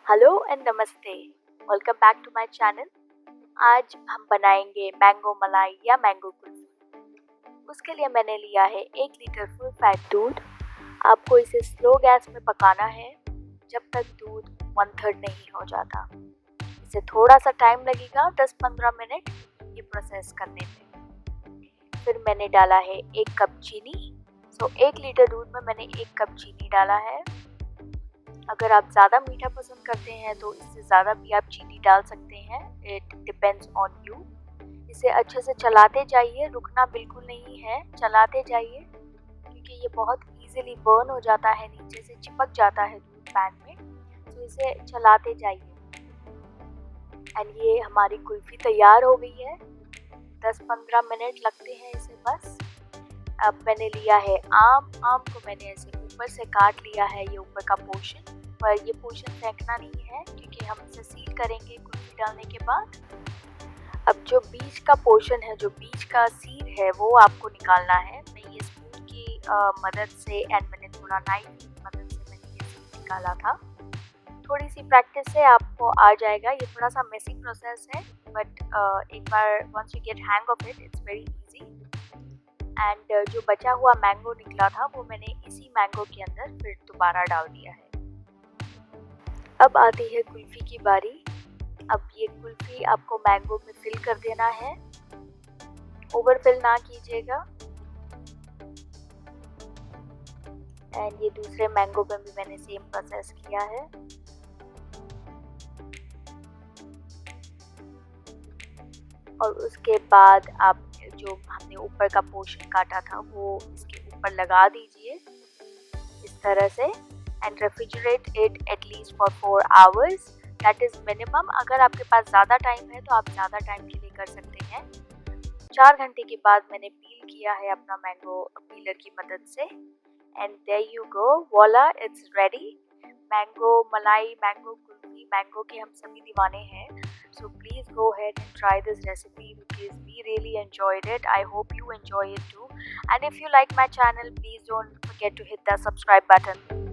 Hello and नमस्ते। Welcome back to my channel. आज हम बनाएंगे मैंगो मलाई या मैंगो कुल्फी। उसके लिए मैंने लिया है 1 लीटर फुल फैट दूध। आपको इसे स्लो गैस में पकाना है जब तक दूध 1/3 नहीं हो जाता। इसे थोड़ा सा टाइम लगेगा, 10-15 मिनट ये प्रोसेस करने में। फिर मैंने डाला है 1 कप चीनी। 1 लीटर दूध में मैंने 1 कप चीनी डाला है। अगर आप ज़्यादा मीठा पसंद करते हैं तो इससे ज़्यादा भी आप चीनी डाल सकते हैं, इट डिपेंड्स ऑन यू। इसे अच्छे से चलाते जाइए, रुकना बिल्कुल नहीं है, चलाते जाइए क्योंकि ये बहुत इजीली बर्न हो जाता है, नीचे से चिपक जाता है दूध पैन में। तो इसे चलाते जाइए। एंड ये हमारी कुल्फ़ी तैयार हो गई है। 10-15 मिनट लगते हैं इसे बस। अब मैंने लिया है आम को मैंने ऐसे ऊपर से काट लिया है, ये ऊपर का पोर्शन, पर ये पोर्शन फेंकना नहीं है क्योंकि हम इसे सील करेंगे कुल्फी डालने के बाद। अब जो बीच का पोर्शन है, जो बीच का सीड है, वो आपको निकालना है। मैं ये स्पून की मदद से एंड मैंने थोड़ा नाइफ की मदद से मैंने ये सीड निकाला था। थोड़ी सी प्रैक्टिस से आपको आ जाएगा। ये थोड़ा सा मेसी प्रोसेस है, बट एक बार once you get hang of it, it's very easy. And जो बचा हुआ मैंगो निकला था वो मैंने इसी मैंगो के अंदर फिर दोबारा डाल दिया है। अब आती है कुल्फ़ी की बारी। अब ये कुल्फ़ी आपको मैंगो में फिल कर देना है, ओवर फिल ना कीजिएगा। एंड ये दूसरे मैंगो में भी मैंने सेम प्रोसेस किया है। और उसके बाद आप जो हमने ऊपर का पोर्शन काटा था वो इसके ऊपर लगा दीजिए इस तरह से, and refrigerate it at least for 4 hours, that is minimum. अगर आपके पास ज़्यादा टाइम है तो आप ज़्यादा टाइम के लिए कर सकते हैं। 4 घंटे के बाद मैंने पील किया है अपना मैंगो पीलर की मदद से, and there you go, voila, it's ready. Mango malai, mango kulfi, mango के हम सभी दीवाने हैं। So please go ahead and try this recipe because we really enjoyed it. I hope you enjoy it too. And if you like my channel, please don't forget to hit that subscribe button.